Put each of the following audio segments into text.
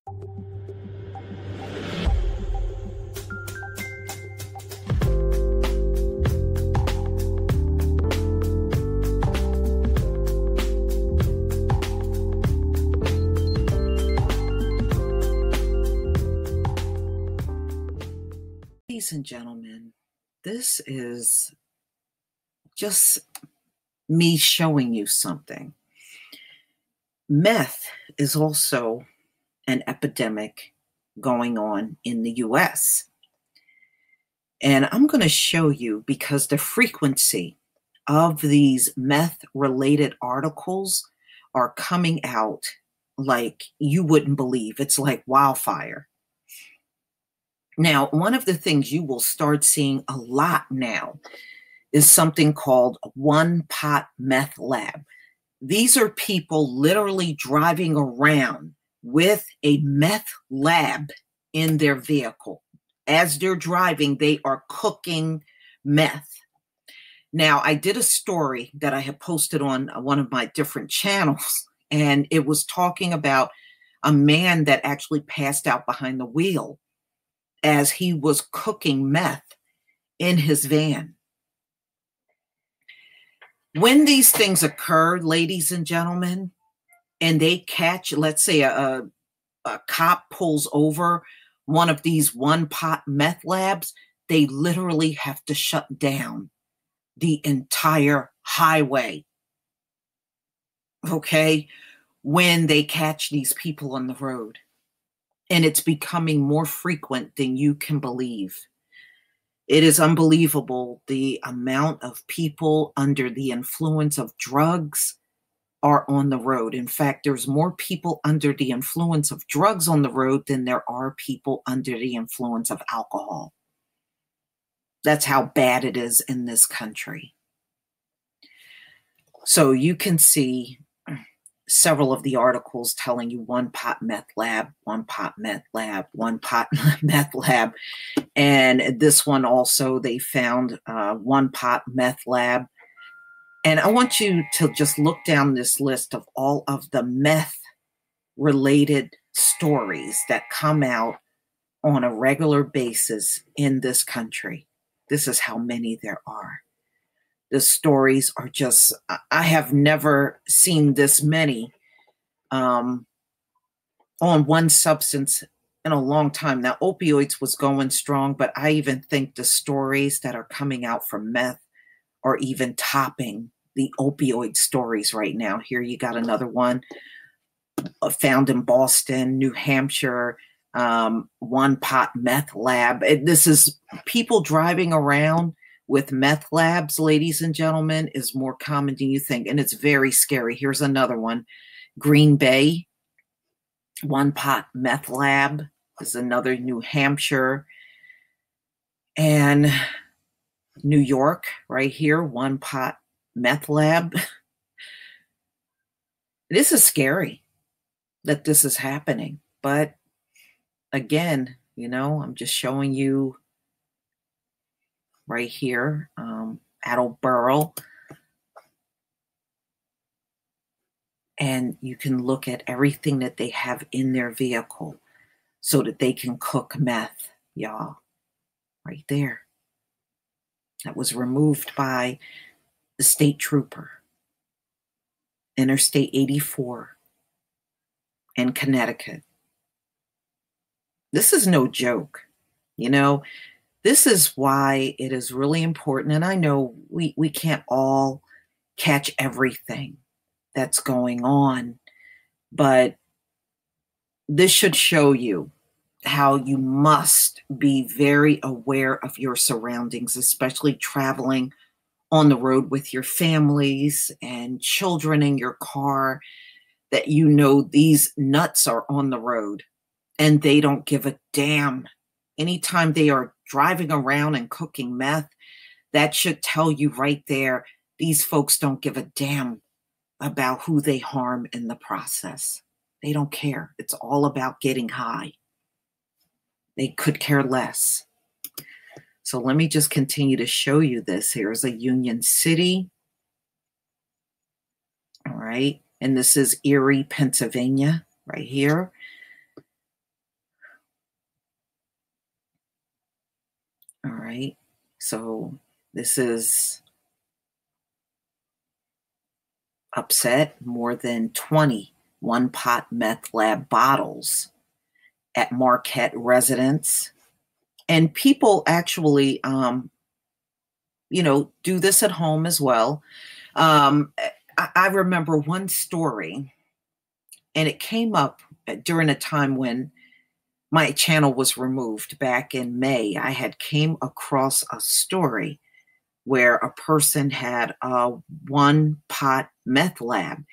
Ladies and gentlemen, this is just me showing you something. Meth is also an epidemic going on in the US. And I'm going to show you, because the frequency of these meth-related articles are coming out like you wouldn't believe. It's like wildfire. Now, one of the things you will start seeing a lot now is something called one pot meth lab. These are people literally driving around with a meth lab in their vehicle. As they're driving, they are cooking meth. Now, I did a story that I had posted on one of my different channels, and it was talking about a man that actually passed out behind the wheel as he was cooking meth in his van. When these things occur, ladies and gentlemen, and they catch, let's say a cop pulls over one of these one pot meth labs, they literally have to shut down the entire highway. Okay? When they catch these people on the road. And it's becoming more frequent than you can believe. It is unbelievable the amount of people under the influence of drugs are on the road. In fact, there's more people under the influence of drugs on the road than there are people under the influence of alcohol. That's how bad it is in this country. So you can see several of the articles telling you one pot meth lab, one pot meth lab, one pot meth lab. And this one also, they found one pot meth lab. And I want you to just look down this list of all of the meth related stories that come out on a regular basis in this country. This is how many there are. The stories are just, I have never seen this many on one substance in a long time. Now, opioids was going strong, but I even think the stories that are coming out from meth are even topping the opioid stories right now. Here you got another one found in Boston, New Hampshire, one pot meth lab. This is people driving around with meth labs, ladies and gentlemen, is more common than you think. And it's very scary. Here's another one. Green Bay, one pot meth lab is another. New Hampshire. And New York, right here, one pot meth lab. This is scary that this is happening. But again, you know, I'm just showing you right here, Attleboro. And you can look at everything that they have in their vehicle so that they can cook meth, y'all. Right there. That was removed by the state trooper. Interstate 84 in Connecticut. This is no joke, you know. This is why it is really important, and I know we can't all catch everything that's going on, but this should show you how you must be very aware of your surroundings, especially traveling on the road with your families and children in your car, that you know these nuts are on the road and they don't give a damn. Anytime they are driving around and cooking meth, that should tell you right there, these folks don't give a damn about who they harm in the process. They don't care. It's all about getting high. They could care less. So let me just continue to show you this. Here's a Union City. All right. And this is Erie, Pennsylvania, right here. right? So this is upset. More than 20 one-pot meth lab bottles at Marquette residence. And people actually, do this at home as well. I remember one story, and it came up during a time when my channel was removed back in May. I had came across a story where a person had a one pot meth lab.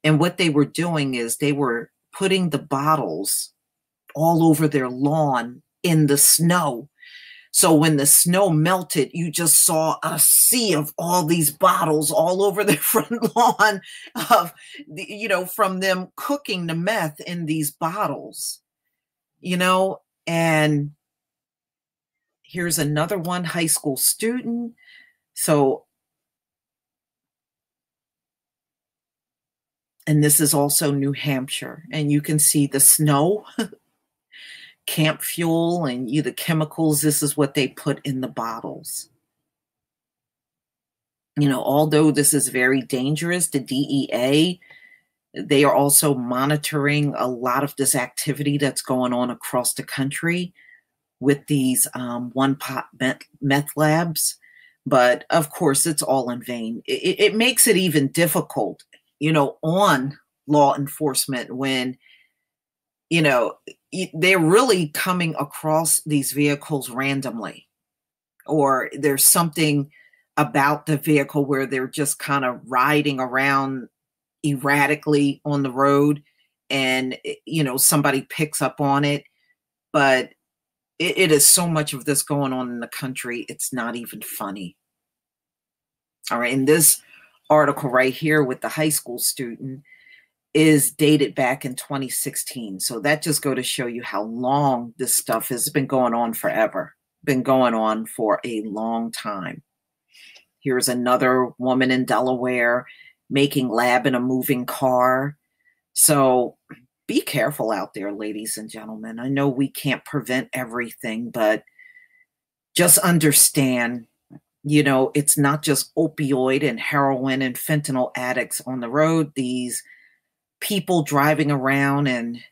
And what they were doing is they were putting the bottles all over their lawn in the snow. So when the snow melted, you just saw a sea of all these bottles all over their front lawn of, from them cooking the meth in these bottles, and here's another one, high school student. So, and this is also New Hampshire, and you can see the snow, camp fuel, and the chemicals. This is what they put in the bottles. Although this is very dangerous, the DEA, they are also monitoring a lot of this activity that's going on across the country with these one-pot meth labs. But of course, it's all in vain. It makes it even difficult, on law enforcement when, they're really coming across these vehicles randomly, or there's something about the vehicle where they're just kind of riding around erratically on the road, and somebody picks up on it. But it is so much of this going on in the country, it's not even funny. All right, and this article right here with the high school student is dated back in 2016. So that just go to show you how long this stuff has been going on forever, been going on for a long time. Here's another woman in Delaware making lab in a moving car. So be careful out there, ladies and gentlemen. I know we can't prevent everything, but just understand, it's not just opioid and heroin and fentanyl addicts on the road. These people driving around and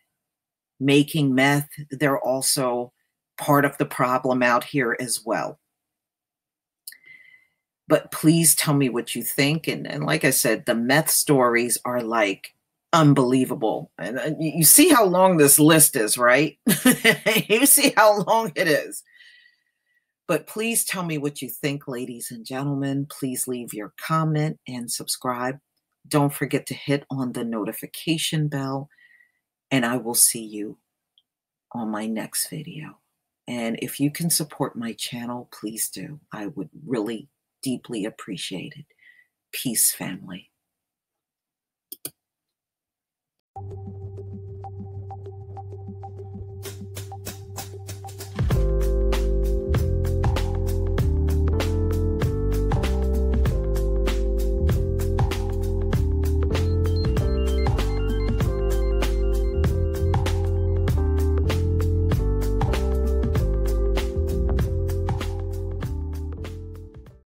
making meth, they're also part of the problem out here as well. But please tell me what you think. And like I said, the meth stories are like unbelievable. And you see how long this list is, right? You see how long it is. But please tell me what you think, ladies and gentlemen. Please leave your comment and subscribe. Don't forget to hit on the notification bell, and I will see you on my next video. And if you can support my channel, please do. I would really deeply appreciate it. Peace, family.